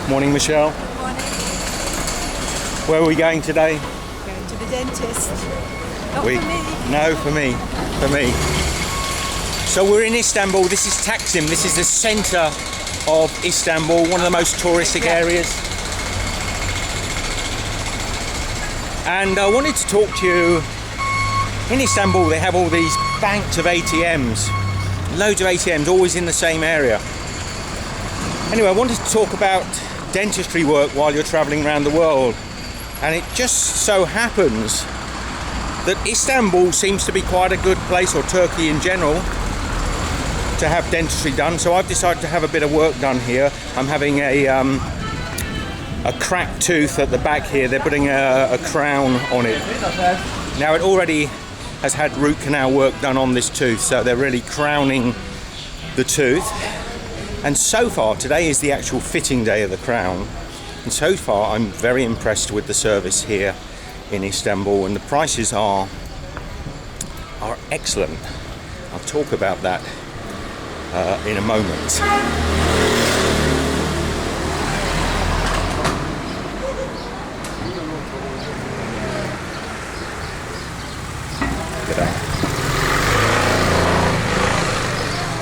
Morning, Michelle. Morning. Where are we going today? Going to the dentist. Not For me. For me. So we're in Istanbul. This is Taksim. This is the centre of Istanbul, one of the most touristic areas. And I wanted to talk to you. In Istanbul, they have all these banks of ATMs. Loads of ATMs, always in the same area. Anyway, I wanted to talk about dentistry work while you're travelling around the world. And it just so happens that Istanbul seems to be quite a good place, or Turkey in general, to have dentistry done. So I've decided to have a bit of work done here. I'm having a cracked tooth at the back here. They're putting a crown on it. Now it already has had root canal work done on this tooth, so they're really crowning the tooth. And so far, today is the actual fitting day of the crown. And so far, I'm very impressed with the service here in Istanbul, and the prices are excellent. I'll talk about that in a moment.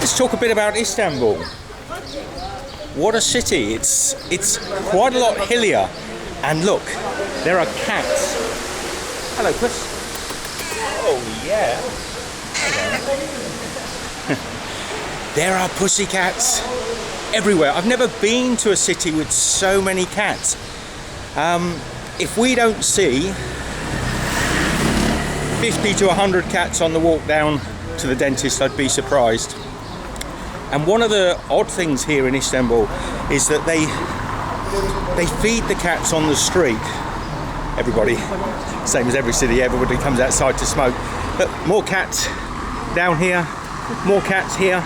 Let's talk a bit about Istanbul. What a city. It's quite a lot hillier. And look, there are cats. Hello, Chris. Oh, yeah. Hello. There are pussycats everywhere. I've never been to a city with so many cats. If we don't see 50 to 100 cats on the walk down to the dentist, I'd be surprised. And one of the odd things here in Istanbul is that they feed the cats on the street. Everybody, same as every city, everybody comes outside to smoke. But more cats down here, more cats here.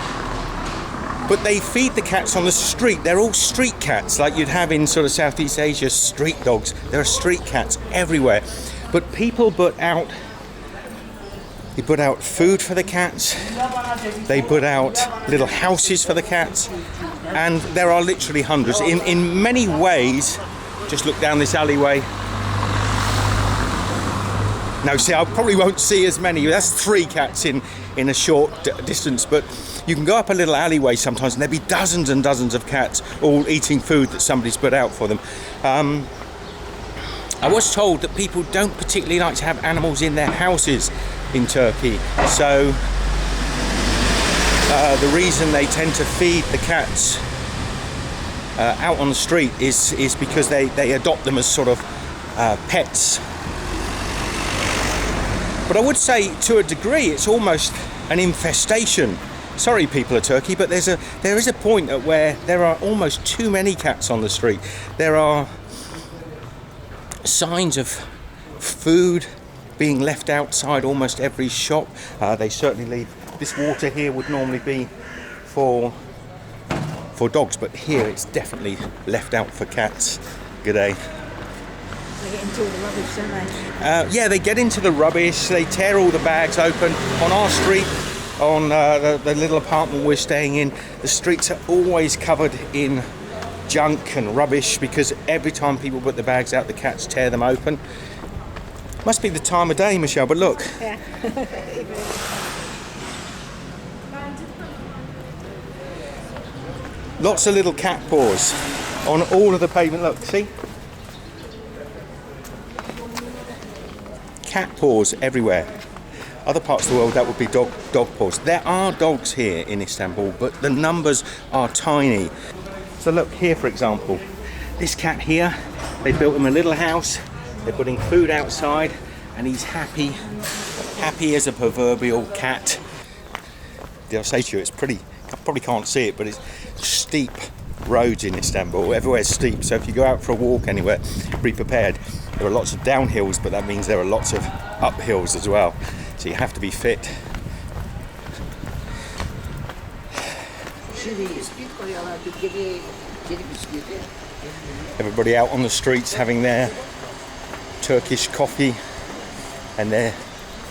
But they feed the cats on the street. They're all street cats, like you'd have in sort of Southeast Asia, street dogs. There are street cats everywhere. But people put out food for the cats. They put out little houses for the cats. And there are literally hundreds. In many ways, just look down this alleyway. No, see, I probably won't see as many. That's 3 cats in a short distance. But you can go up a little alleyway sometimes and there'll be dozens and dozens of cats all eating food that somebody's put out for them. I was told that people don't particularly like to have animals in their houses in Turkey. So the reason they tend to feed the cats out on the street is because they adopt them as sort of pets. But I would say, to a degree, it's almost an infestation. Sorry, people of Turkey, but there is a point at where there are almost too many cats on the street. There are signs of food being left outside almost every shop. They certainly leave. This water here would normally be for dogs, but here it's definitely left out for cats. Good day. They get into all the rubbish, don't they? Yeah, they get into the rubbish. They tear all the bags open. On our street, on the little apartment we're staying in, the streets are always covered in junk and rubbish, because every time people put the bags out, the cats tear them open. Must be the time of day, Michelle, but look. Yeah. Lots of little cat paws on all of the pavement. Look, see? Cat paws everywhere. Other parts of the world, that would be dog paws. There are dogs here in Istanbul, but the numbers are tiny. So look here, for example, this cat here, they built him a little house. They're putting food outside, and he's happy as a proverbial cat. Did I say to you, it's pretty, I probably can't see it, but it's steep roads in Istanbul. Everywhere's steep, so if you go out for a walk anywhere, be prepared. There are lots of downhills, but that means there are lots of uphills as well. So you have to be fit. Everybody out on the streets having their Turkish coffee and their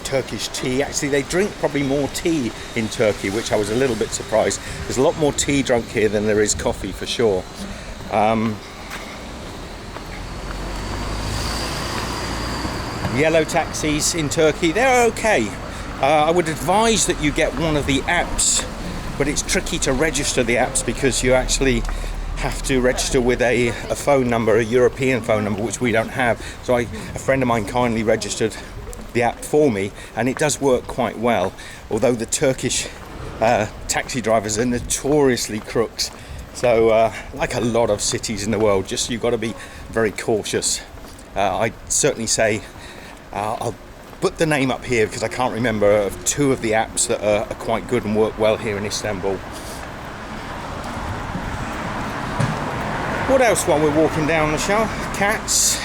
Turkish tea. Actually, they drink probably more tea in Turkey, which I was a little bit surprised. There's a lot more tea drunk here than there is coffee, for sure. yellow taxis in Turkey. They're okay. I would advise that you get one of the apps, but it's tricky to register the apps because you actually have to register with a phone number, a European phone number, which we don't have. So a friend of mine kindly registered the app for me, and it does work quite well, although the Turkish taxi drivers are notoriously crooks. So like a lot of cities in the world, just you've got to be very cautious. I'd certainly say I'll put the name up here because I can't remember of two of the apps that are quite good and work well here in Istanbul. What else while we're walking down the show? Cats.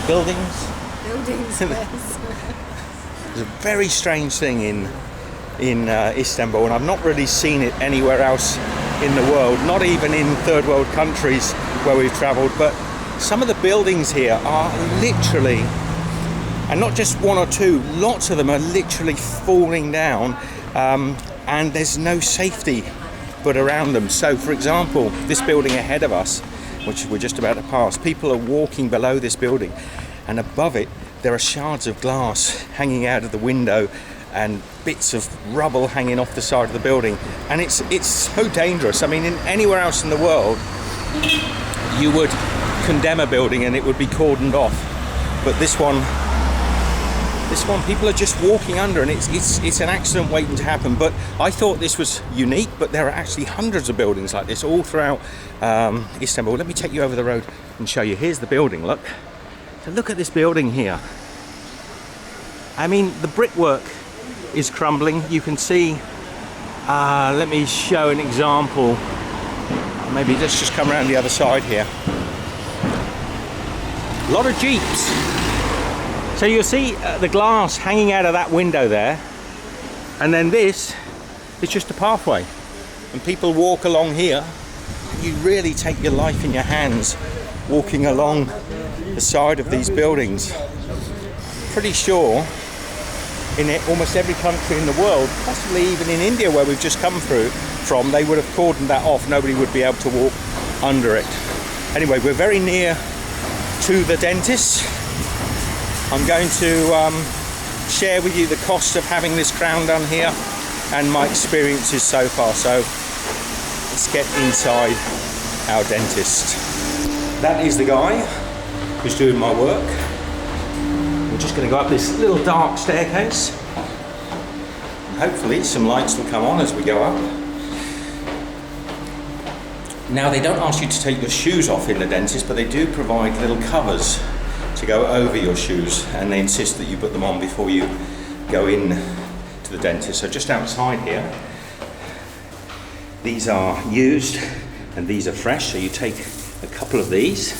Buildings. Buildings, yes. There's a very strange thing in Istanbul, and I've not really seen it anywhere else in the world, not even in third world countries where we've travelled, but some of the buildings here are literally, and not just one or two, lots of them are literally falling down, and there's no safety but around them. So for example, this building ahead of us, which we're just about to pass, people are walking below this building, and above it there are shards of glass hanging out of the window and bits of rubble hanging off the side of the building, and it's so dangerous. I mean, in anywhere else in the world you would condemn a building and it would be cordoned off, but this one people are just walking under, and it's an accident waiting to happen. But I thought this was unique, but there are actually hundreds of buildings like this all throughout Istanbul. Let me take you over the road and show you. Here's the building, look. So look at this building here. I mean, the brickwork is crumbling. You can see, let me show an example. Maybe let's just come around the other side here. A lot of Jeeps. So you'll see the glass hanging out of that window there, and then this is just a pathway, and people walk along here. You really take your life in your hands walking along the side of these buildings. Pretty sure in almost every country in the world, possibly even in India where we've just come from, they would have cordoned that off. Nobody would be able to walk under it. Anyway, we're very near to the dentist. I'm going to share with you the cost of having this crown done here and my experiences so far. So let's get inside our dentist. That is the guy who's doing my work. We're just going to go up this little dark staircase. Hopefully some lights will come on as we go up. Now, they don't ask you to take your shoes off in the dentist, but they do provide little covers to go over your shoes, and they insist that you put them on before you go in to the dentist. So just outside here, these are used and these are fresh, so you take a couple of these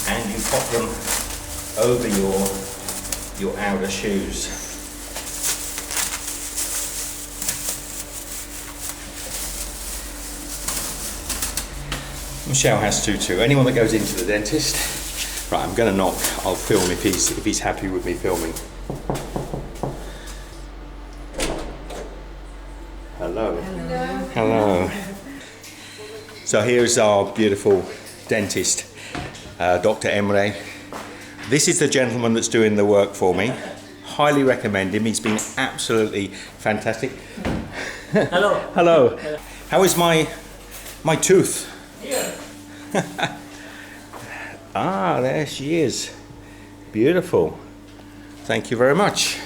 and you pop them over your outer shoes. Michelle has to too. Anyone that goes into the dentist. Right, I'm going to knock. I'll film if he's happy with me filming. Hello. Hello. Hello. So here's our beautiful dentist, Dr. Emre. This is the gentleman that's doing the work for me. Highly recommend him. He's been absolutely fantastic. Hello. Hello. How is my tooth? Here. Ah, there she is. Beautiful. Thank you very much.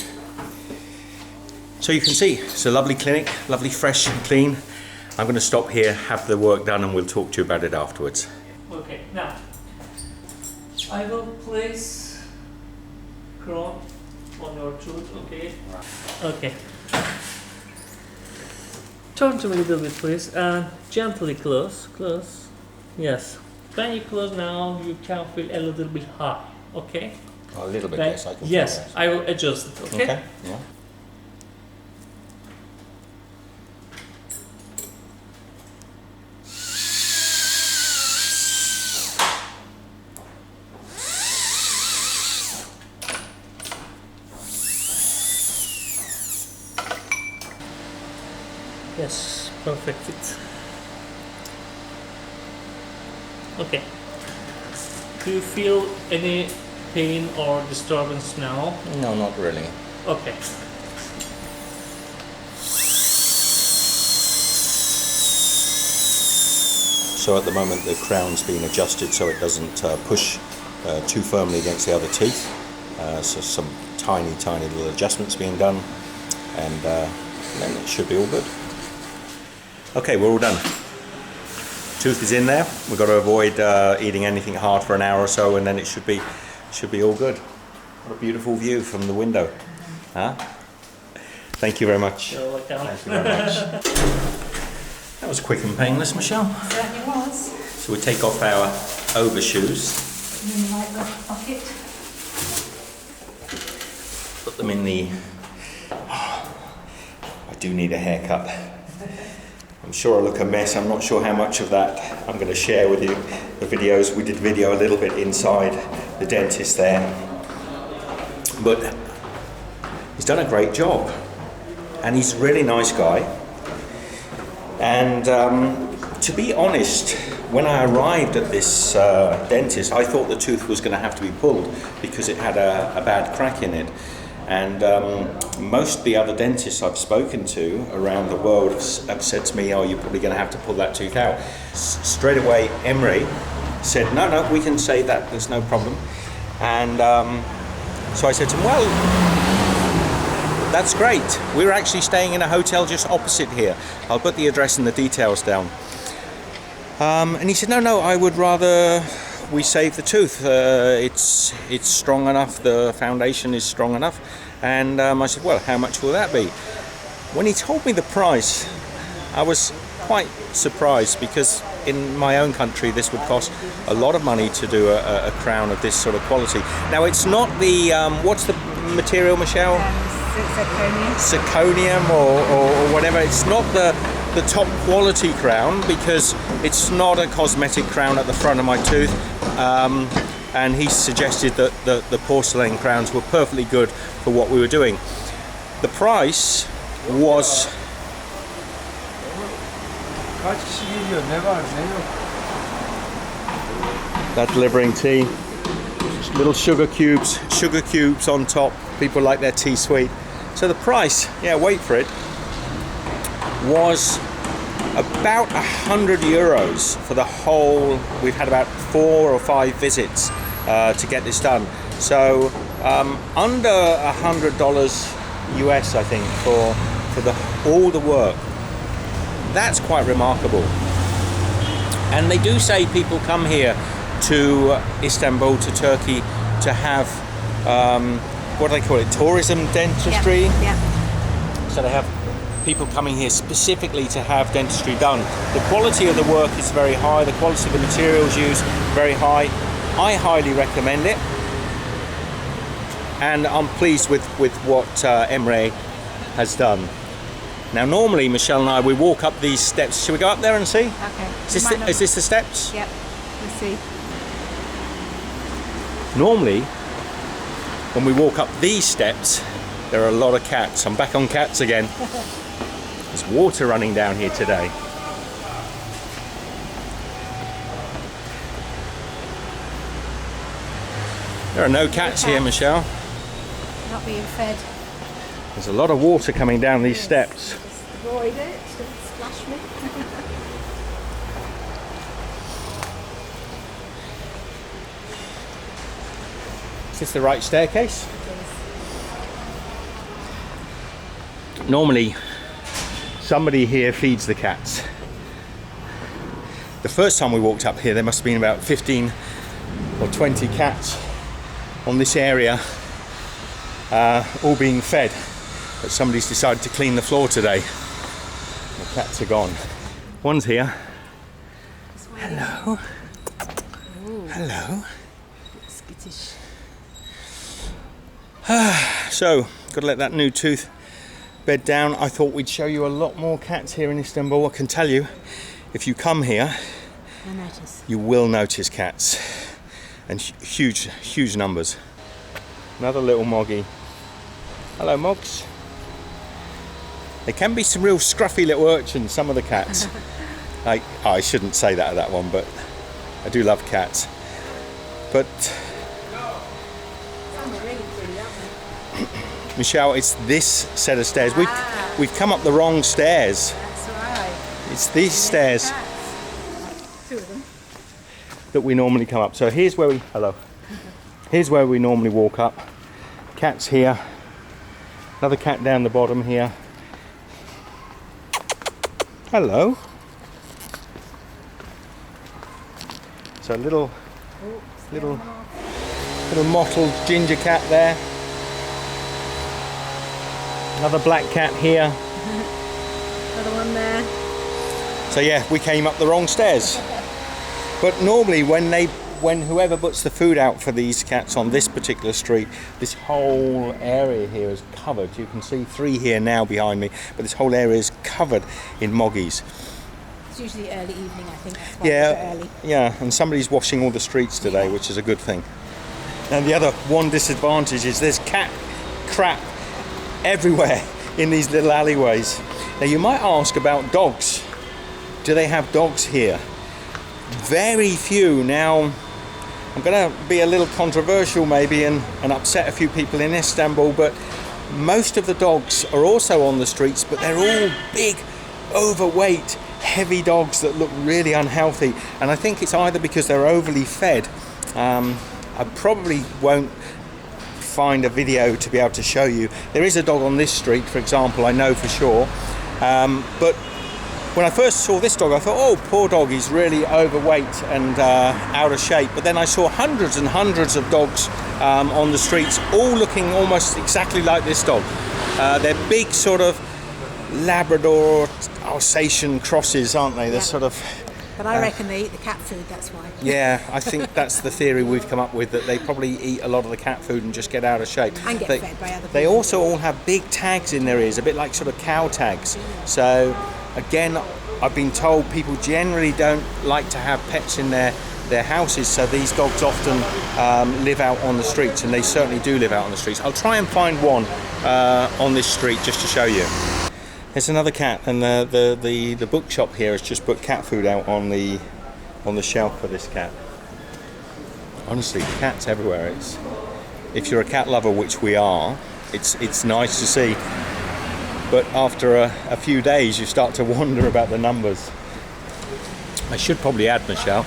So you can see, it's a lovely clinic, lovely, fresh and clean. I'm going to stop here, have the work done, and we'll talk to you about it afterwards. Okay, now I will place crown on your tooth, okay? Okay. Turn to me a little bit, please, and gently close. Yes. When you close now, you can feel a little bit high, okay? A little bit, Right? yes, I can Yes, feel that. I will adjust it, okay? Okay, yeah. Yes, perfect fit. Okay. Do you feel any pain or disturbance now? No, not really. Okay. So at the moment the crown's being adjusted so it doesn't push too firmly against the other teeth. So some tiny little adjustments being done, and then it should be all good. Okay, we're all done. Tooth is in there. We've got to avoid eating anything hard for an hour or so, and then it should be all good. What a beautiful view from the window. Huh? Thank you very much. You're welcome. Thank you very much. That was quick and painless, Michelle. Certainly was. So we take off our overshoes. And then the right pocket. Put them in the... Oh, I do need a haircut. I'm sure I look a mess. I'm not sure how much of that I'm going to share with you. The videos, we did video a little bit inside the dentist there. But he's done a great job. And he's a really nice guy. And to be honest, when I arrived at this dentist, I thought the tooth was going to have to be pulled because it had a bad crack in it. And most of the other dentists I've spoken to around the world have said to me, oh, you're probably going to have to pull that tooth out. Straight away, Emre said, no, we can say that, there's no problem. And so I said to him, well, that's great. We're actually staying in a hotel just opposite here. I'll put the address and the details down. And he said, no, I would rather we save the tooth. It's strong enough, the foundation is strong enough. And I said, well, how much will that be? When he told me the price, I was quite surprised because in my own country this would cost a lot of money to do a crown of this sort of quality. Now it's not the, what's the material, Michelle? Zirconium or whatever. It's not the top quality crown because it's not a cosmetic crown at the front of my tooth, and he suggested that the porcelain crowns were perfectly good for what we were doing. The price was that delivering tea, little sugar cubes on top. People like their tea sweet. So the price, yeah, wait for it, was about €100 for the whole. We've had about 4 or 5 visits to get this done. So under $100 US, I think, for all the work. That's quite remarkable. And they do say people come here to Istanbul, to Turkey, to have what do they call it? Tourism dentistry. Yeah. So they have people coming here specifically to have dentistry done. The quality of the work is very high. The quality of the materials used very high. I highly recommend it, and I'm pleased with what Emre has done. Now, normally Michelle and I, we walk up these steps. Should we go up there and see? Okay. Is this the steps? Yep. Let's see. Normally, when we walk up these steps, there are a lot of cats. I'm back on cats again. There's water running down here today. There are no cats here, Michelle. Not being fed. There's a lot of water coming down these steps. Just avoid it. Don't splash me. Is this the right staircase? Normally, somebody here feeds the cats. The first time we walked up here, there must have been about 15 or 20 cats on this area, all being fed. But somebody's decided to clean the floor today. The cats are gone. One's here. Hello. Ooh. Hello. Skittish. So, got to let that new tooth bed down. I thought we'd show you a lot more cats here in Istanbul. I can tell you, if you come here, I notice. you will notice cats, and huge numbers. Another little moggy. Hello, Mogs. There can be some real scruffy little urchins, some of the cats. I shouldn't say that one, but I do love cats. But Some are really pretty, aren't they? Michelle, it's this set of stairs. We've come up the wrong stairs. That's right. It's these stairs Two of them. that we normally come up. So here's where here's where we normally walk up. Cat's here. Another cat down the bottom here. Hello. So a little mottled ginger cat there. Another black cat here. Another one there. So yeah, we came up the wrong stairs. But normally when whoever puts the food out for these cats on this particular street, this whole area here is covered. You can see 3 here now behind me, but this whole area is covered in moggies. It's usually early evening, I think. That's why it's so early. Yeah, and somebody's washing all the streets today, which is a good thing. And the other one disadvantage is there's cat crap everywhere in these little alleyways. Now you might ask about dogs. Do they have dogs here? Very few. Now I'm going to be a little controversial maybe and upset a few people in Istanbul, but most of the dogs are also on the streets, but they're all big, overweight, heavy dogs that look really unhealthy, and I think it's either because they're overly fed. I probably won't find a video to be able to show you. There is a dog on this street, for example, I know for sure, but when I first saw this dog I thought, oh, poor dog, he's really overweight and out of shape. But then I saw hundreds and hundreds of dogs on the streets, all looking almost exactly like this dog. They're big sort of Labrador Alsatian crosses, aren't they? They're sort of... But I reckon they eat the cat food, that's why. Yeah, I think that's the theory we've come up with, that they probably eat a lot of the cat food and just get out of shape. And get fed by other people. They also all have big tags in their ears, a bit like sort of cow tags. So, again, I've been told people generally don't like to have pets in their houses, so these dogs often live out on the streets, and they certainly do live out on the streets. I'll try and find one on this street just to show you. There's another cat, and the bookshop here has just put cat food out on the shelf for this cat. Honestly, cats everywhere. If you're a cat lover, which we are, it's nice to see. But after a few days, you start to wonder about the numbers. I should probably add, Michelle,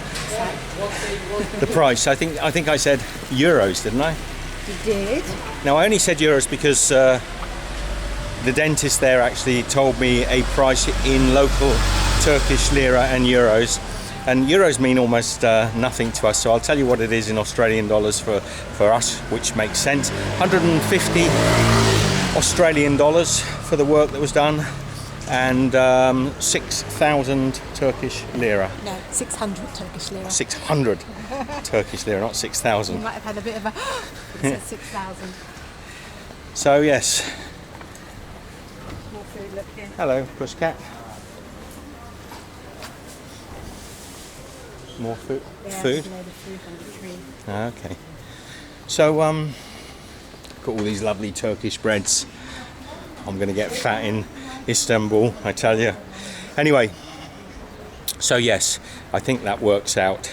the price. I think I said euros, didn't I? You did? Now I only said euros because the dentist there actually told me a price in local Turkish lira and euros. And euros mean almost nothing to us, so I'll tell you what it is in Australian dollars for us, which makes sense. 150 Australian dollars for the work that was done, and 6,000 Turkish lira. No, 600 Turkish lira. 600 Turkish lira, not 6,000. You might have had a bit of a... It says 6,000. So yes. More food, look here. Hello, pussycat. More food. Yeah, Food. there's a load of food on the tree. Okay. So got all these lovely Turkish breads. I'm going to get fat in Istanbul, I tell you. Anyway, so yes, I think that works out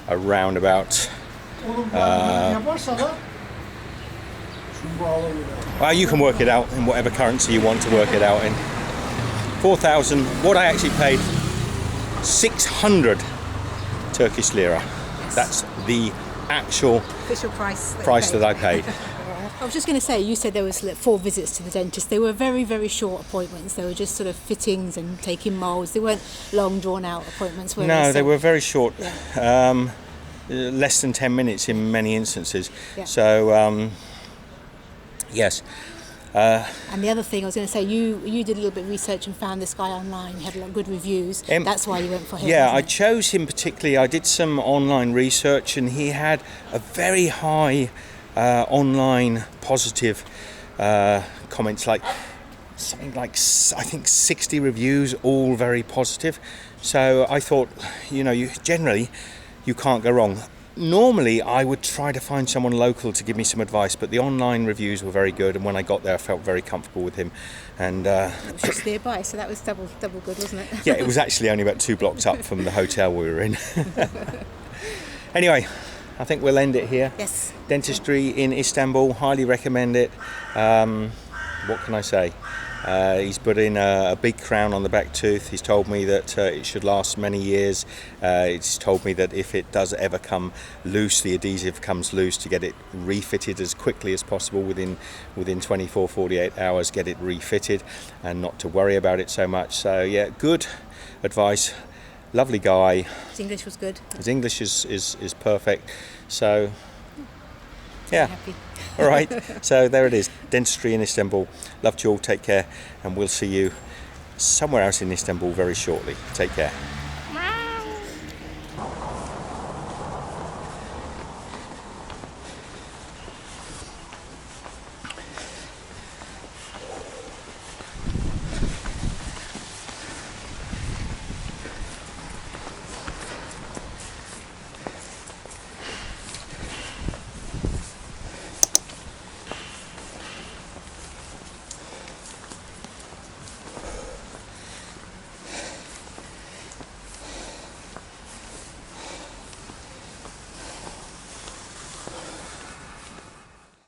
around about. Well, you can work it out in whatever currency you want to work it out in. 4,000. What I actually paid, 600 Turkish lira. Yes. That's the actual Official price that I paid. I was just going to say, you said there was 4 visits to the dentist. They were very, very short appointments. They were just sort of fittings and taking moulds. They weren't long, drawn-out appointments, were they? No, they were very short. Yeah. Less than 10 minutes in many instances. Yeah. So, yes. And the other thing I was going to say, you did a little bit of research and found this guy online. He had a lot of good reviews. That's why you went for him. Yeah, I wasn't it? chose him particularly. I did some online research, and he had a very high online positive comments, like something like, I think 60 reviews, all very positive. So I thought, generally you can't go wrong. Normally I would try to find someone local to give me some advice, but the online reviews were very good, and when I got there I felt very comfortable with him. And it was just nearby, so that was double good, wasn't it? yeah, it was actually only about 2 blocks up from the hotel we were in. Anyway, I think we'll end it here. Yes. Dentistry in Istanbul, highly recommend it. What can I say? He's put in a big crown on the back tooth. He's told me that it should last many years. He's told me that if it does ever come loose, the adhesive comes loose, to get it refitted as quickly as possible within 24, 48 hours, get it refitted and not to worry about it so much. So yeah, good advice. Lovely guy. His English was good. His English is perfect. So yeah. Happy. All right, so there it is, dentistry in Istanbul. Love to you all, take care, and we'll see you somewhere else in Istanbul very shortly. Take care.